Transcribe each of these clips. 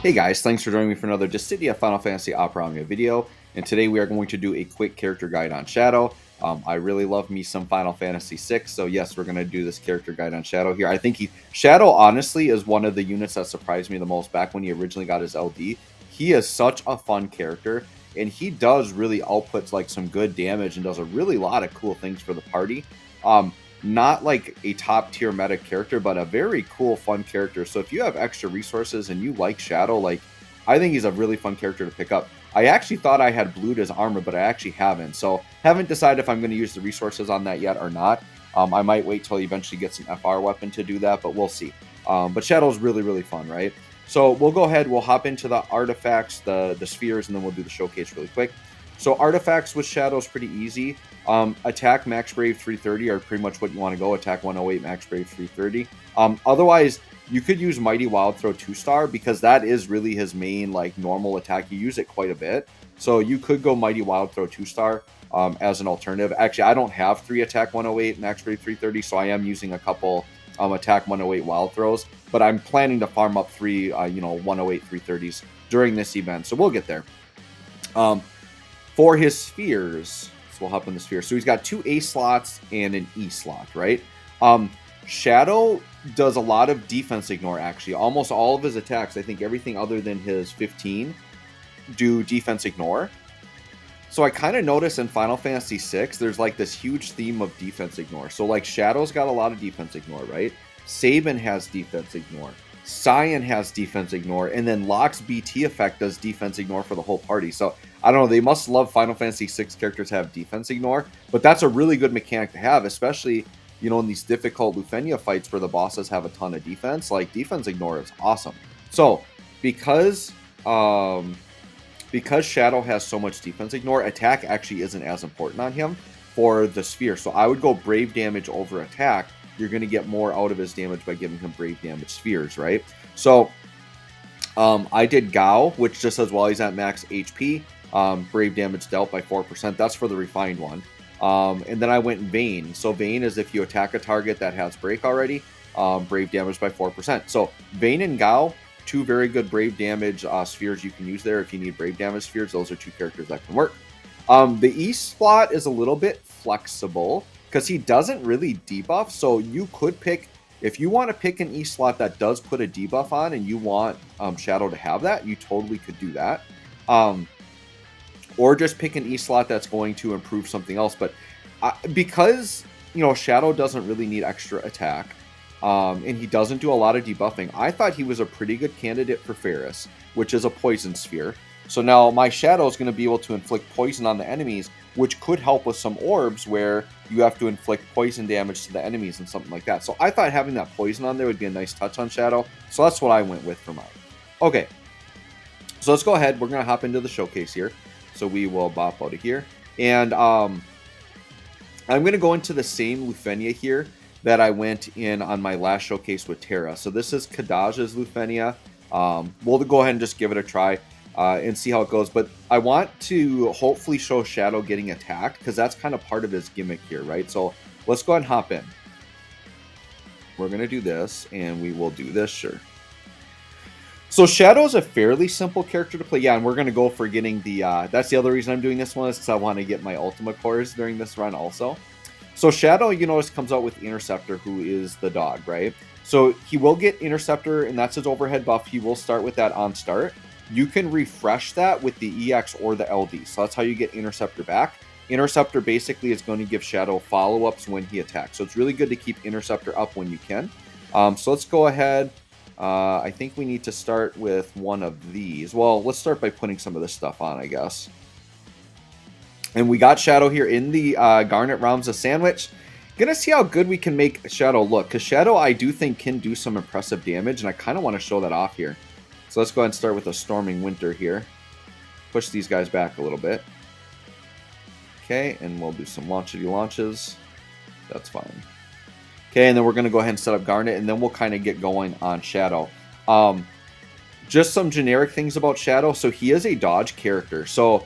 Hey guys, thanks for joining me for another Dissidia Final Fantasy Opera Omnia video, and today we are going to do a quick character guide on Shadow. I really love me some Final Fantasy VI, so yes, we're going to do this character guide on Shadow here. I think Shadow, honestly, is one of the units that surprised me the most back when he originally got his LD. He is such a fun character, and he does really outputs like some good damage and does a really lot of cool things for the party. Not like a top tier meta character, but a very cool, fun character. So if you have extra resources and you like Shadow, like I think he's a really fun character to pick up. I actually thought I had blued his armor, but I actually haven't. So haven't decided if I'm going to use the resources on that yet or not. I might wait till he eventually gets an FR weapon to do that, but we'll see. But Shadow's really, really fun, right? So we'll go ahead, we'll hop into the artifacts, the spheres, and then we'll do the showcase really quick. So artifacts with Shadow is pretty easy. Attack, Max Brave 330 are pretty much what you want to go. Attack 108, Max Brave 330. Otherwise, you could use Mighty Wild Throw 2-star because that is really his main like normal attack. You use it quite a bit. So you could go Mighty Wild Throw 2-star as an alternative. Actually, I don't have 3 Attack 108, Max Brave 330, so I am using a couple Attack 108 Wild Throws. But I'm planning to farm up 3 108 330s during this event. So we'll get there. For his spheres, so we'll hop in the sphere. So he's got 2 A slots and an E slot, right? Shadow does a lot of defense ignore, actually. Almost all of his attacks, I think everything other than his 15, do defense ignore. So I kind of noticed in Final Fantasy VI, there's like this huge theme of defense ignore. So like Shadow's got a lot of defense ignore, right? Sabin has defense ignore. Cyan has defense ignore, and then Locke's BT effect does defense ignore for the whole party. So I don't know, they must love Final Fantasy VI characters have defense ignore, but that's a really good mechanic to have, especially in these difficult Lufenia fights where the bosses have a ton of defense. Like defense ignore is awesome. So because Shadow has so much defense ignore, attack actually isn't as important on him for the sphere. So I would go brave damage over attack. You're going to get more out of his damage by giving him brave damage spheres, right? So I did Gao, which just says while he's at max HP, brave damage dealt by 4%. That's for the refined one. And then I went Vayne. So Vayne is if you attack a target that has break already, brave damage by 4%. So Vayne and Gao, 2 very good brave damage spheres you can use there if you need brave damage spheres. Those are 2 characters that can work. The E slot is a little bit flexible because he doesn't really debuff. So you could pick, if you want to pick an E slot that does put a debuff on and you want Shadow to have that, you totally could do that. Or just pick an E slot that's going to improve something else. But because, Shadow doesn't really need extra attack, and he doesn't do a lot of debuffing, I thought he was a pretty good candidate for Ferris, which is a poison sphere. So now my Shadow is going to be able to inflict poison on the enemies, which could help with some orbs where you have to inflict poison damage to the enemies and something like that. So I thought having that poison on there would be a nice touch on Shadow. So that's what I went with for mine. Okay, so let's go ahead. We're going to hop into the showcase here. So we will bop out of here. And I'm going to go into the same Lufenia here that I went in on my last showcase with Terra. So this is Kadaj's Lufenia. We'll go ahead and just give it a try and see how it goes. But I want to hopefully show Shadow getting attacked because that's kind of part of his gimmick here, right? So let's go ahead and hop in. We're going to do this, and we will do this, sure. So Shadow is a fairly simple character to play. Yeah, and we're going to go for getting the... that's the other reason I'm doing this one is because I want to get my Ultima cores during this run also. So Shadow, you notice, comes out with Interceptor, who is the dog, right? So he will get Interceptor, and that's his overhead buff. He will start with that on start. You can refresh that with the EX or the LD. So that's how you get Interceptor back. Interceptor basically is going to give Shadow follow-ups when he attacks. So it's really good to keep Interceptor up when you can. So let's go ahead... I think we need to start with one of these. Well, let's start by putting some of this stuff on, I guess. And we got Shadow here in the Garnet Realms of Sandwich. Gonna see how good we can make Shadow look. Because Shadow, I do think, can do some impressive damage. And I kind of want to show that off here. So let's go ahead and start with a Storming Winter here. Push these guys back a little bit. Okay, and we'll do some launches. That's fine. Okay, and then we're going to go ahead and set up Garnet, and then we'll kind of get going on Shadow. Just some generic things about Shadow. So he is a dodge character. So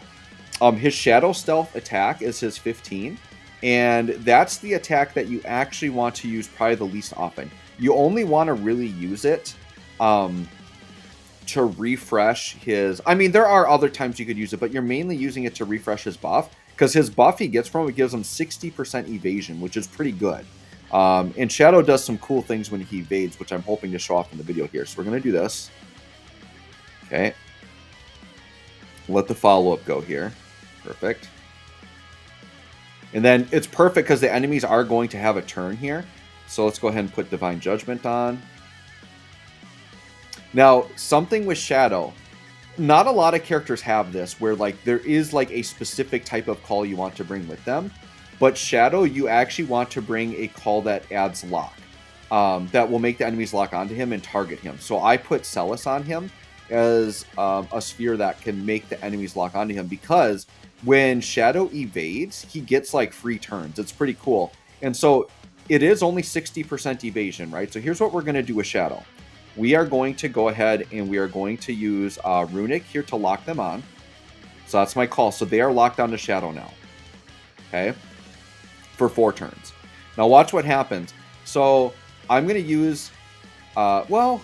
his Shadow Stealth attack is his 15, and that's the attack that you actually want to use probably the least often. You only want to really use it to refresh his... I mean, there are other times you could use it, but you're mainly using it to refresh his buff, because his buff he gets from it gives him 60% evasion, which is pretty good. And Shadow does some cool things when he evades, which I'm hoping to show off in the video here. So we're going to do this. Okay. Let the follow-up go here. Perfect. And then it's perfect because the enemies are going to have a turn here. So let's go ahead and put Divine Judgment on. Now, something with Shadow, not a lot of characters have this, where like there is like a specific type of call you want to bring with them. But Shadow, you actually want to bring a call that adds lock. That will make the enemies lock onto him and target him. So I put Celis on him as a sphere that can make the enemies lock onto him, because when Shadow evades, he gets like free turns. It's pretty cool. And so it is only 60% evasion, right? So here's what we're going to do with Shadow. We are going to go ahead and we are going to use Runic here to lock them on. So that's my call. So they are locked onto Shadow now. Okay. For 4 turns. Now watch what happens. So I'm going to use... I'm going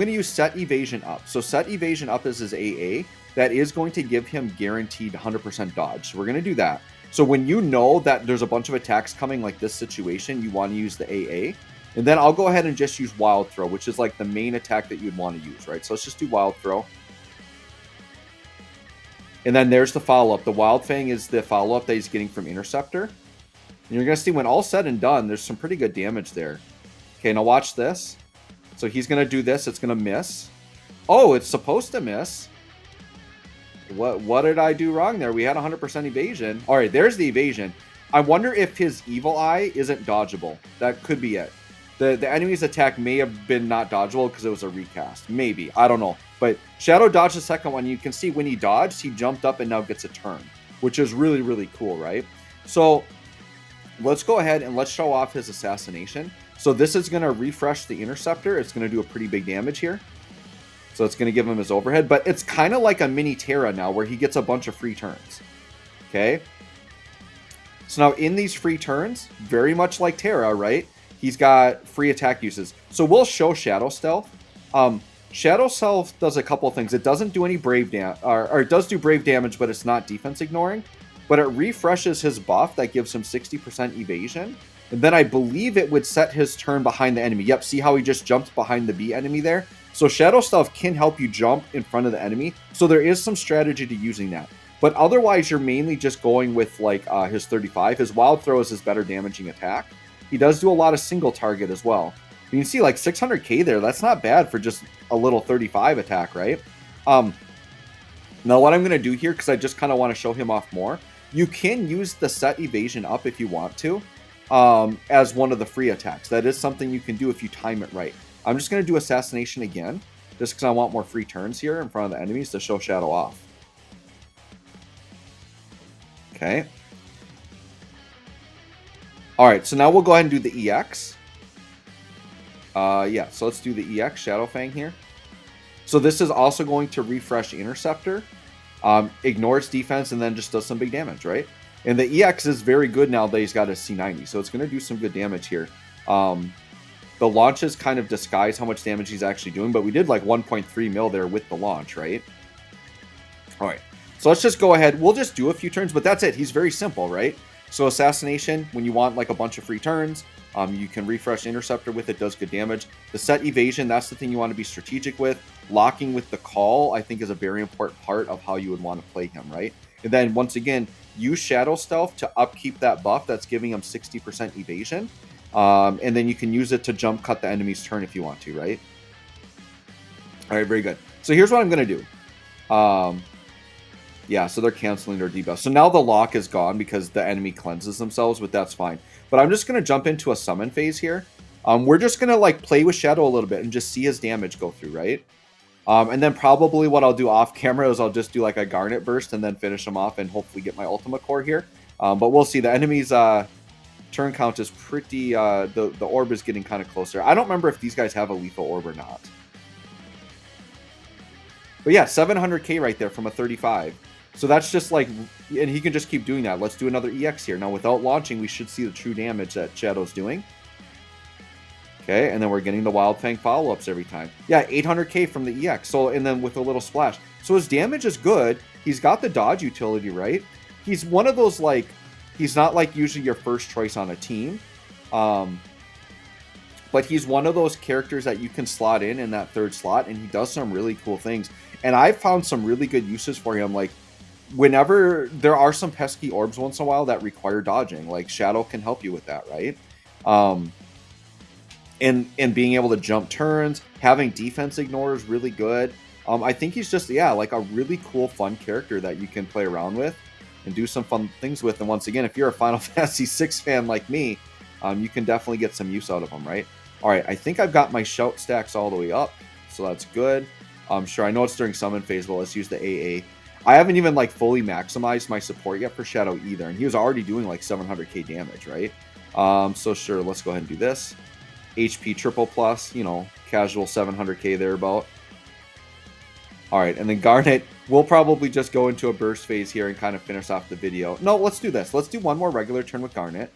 to use Set Evasion Up. So Set Evasion Up is his AA. That is going to give him guaranteed 100% dodge. So we're going to do that. So when you know that there's a bunch of attacks coming like this situation, you want to use the AA. And then I'll go ahead and just use Wild Throw, which is like the main attack that you'd want to use, right? So let's just do Wild Throw. And then there's the follow-up. The Wild Fang is the follow-up that he's getting from Interceptor. And you're going to see when all's said and done, there's some pretty good damage there. Okay, now watch this. So he's going to do this. It's going to miss. Oh, it's supposed to miss. What did I do wrong there? We had 100% evasion. All right, there's the evasion. I wonder if his Evil Eye isn't dodgeable. That could be it. The enemy's attack may have been not dodgeable because it was a recast. Maybe. I don't know. But Shadow dodged the second one. You can see when he dodged, he jumped up and now gets a turn, which is really, really cool, right? So let's go ahead and let's show off his assassination. So this is going to refresh the Interceptor. It's going to do a pretty big damage here. So it's going to give him his overhead. But it's kind of like a mini Terra now where he gets a bunch of free turns. Okay? So now in these free turns, very much like Terra, right? He's got free attack uses. So we'll show Shadow Stealth. Shadow Stealth does a couple of things. It doesn't do any brave damage, or it does do brave damage, but it's not defense ignoring. But it refreshes his buff that gives him 60% evasion. And then I believe it would set his turn behind the enemy. Yep, see how he just jumped behind the B enemy there? So Shadow Stealth can help you jump in front of the enemy. So there is some strategy to using that. But otherwise, you're mainly just going with like his 35. His Wild Throw is his better damaging attack. He does do a lot of single target as well. You can see like 600k there. That's not bad for just a little 35 attack, right? Now what I'm going to do here, because I just kind of want to show him off more, you can use the Set Evasion Up if you want to, as one of the free attacks. That is something you can do if you time it right. I'm just going to do Assassination again, just because I want more free turns here in front of the enemies to show Shadow off. Okay. Alright, so now we'll go ahead and do the EX. Yeah, so let's do the EX, Shadow Fang here. So this is also going to refresh Interceptor, ignores defense, and then just does some big damage, right? And the EX is very good now that he's got a C90, so it's going to do some good damage here. The launches kind of disguise how much damage he's actually doing, but we did like 1.3 mil there with the launch, right? Alright, so let's just go ahead. We'll just do a few turns, but that's it. He's very simple, right? So Assassination, when you want like a bunch of free turns, you can refresh Interceptor with it, does good damage. The Set Evasion, that's the thing you want to be strategic with. Locking with the call, I think, is a very important part of how you would want to play him, right? And then, once again, use Shadow Stealth to upkeep that buff that's giving him 60% evasion. And then you can use it to jump cut the enemy's turn if you want to, right? All right, very good. So here's what I'm going to do. Yeah, so they're canceling their debuff. So now the lock is gone because the enemy cleanses themselves, but that's fine. But I'm just going to jump into a summon phase here. We're just going to like play with Shadow a little bit and just see his damage go through, right? And then probably what I'll do off camera is I'll just do like a Garnet Burst and then finish him off and hopefully get my Ultima Core here. But we'll see. The enemy's turn count is pretty... the orb is getting kind of closer. I don't remember if these guys have a lethal orb or not. But yeah, 700k right there from a 35. So that's just like... And he can just keep doing that. Let's do another EX here. Now, without launching, we should see the true damage that Shadow's doing. Okay, and then we're getting the Wild Fang follow-ups every time. Yeah, 800k from the EX. So, and then with a little splash. So his damage is good. He's got the dodge utility, right? He's one of those, like, he's not like usually your first choice on a team. But he's one of those characters that you can slot in that third slot, and he does some really cool things. And I've found some really good uses for him. Like, whenever there are some pesky orbs once in a while that require dodging, like Shadow can help you with that, right? And being able to jump turns, having defense ignore is really good. I think he's just, yeah, like a really cool, fun character that you can play around with and do some fun things with. And once again, if you're a Final Fantasy VI fan like me, you can definitely get some use out of him, right? All right, I think I've got my shout stacks all the way up, so that's good. Sure, I know it's during summon phase, but let's use the AA. I haven't even like fully maximized my support yet for Shadow either, and he was already doing like 700k damage, right? So sure, let's go ahead and do this. HP triple plus, you know, casual 700k there about. All right, and then Garnet, we'll probably just go into a burst phase here and kind of finish off the video. No, let's do this. Let's do one more regular turn with Garnet.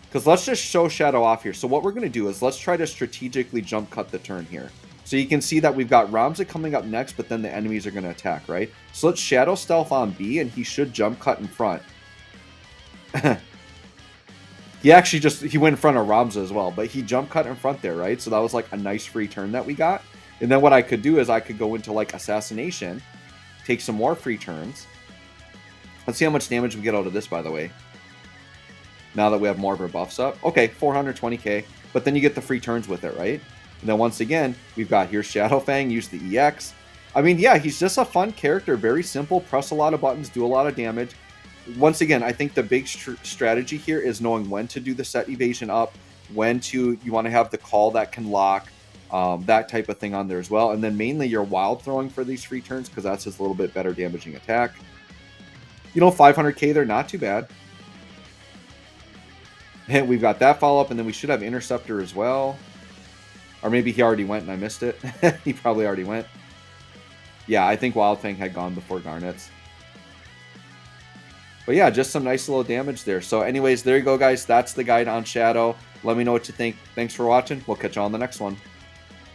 Because let's just show Shadow off here. So what we're going to do is let's try to strategically jump cut the turn here. So you can see that we've got Ramza coming up next, but then the enemies are going to attack, right? So let's Shadow Stealth on B, and he should jump cut in front. He went in front of Ramza as well, but he jump cut in front there, right? So that was like a nice free turn that we got. And then what I could do is I could go into like Assassination, take some more free turns. Let's see how much damage we get out of this, by the way. Now that we have more of our buffs up. Okay, 420k. But then you get the free turns with it, right? And then once again, we've got here Shadowfang, use the EX. I mean, yeah, he's just a fun character. Very simple. Press a lot of buttons, do a lot of damage. Once again, I think the big strategy here is knowing when to do the set evasion up, when to, you want to have the call that can lock, that type of thing on there as well. And then mainly your wild throwing for these free turns, because that's just a little bit better damaging attack. You know, 500k there, not too bad. And we've got that follow-up, and then we should have Interceptor as well. Or maybe he already went and I missed it. He probably already went. Yeah, I think Wild Fang had gone before Garnet's. But yeah, just some nice little damage there. So anyways, there you go, guys. That's the guide on Shadow. Let me know what you think. Thanks for watching. We'll catch you on the next one.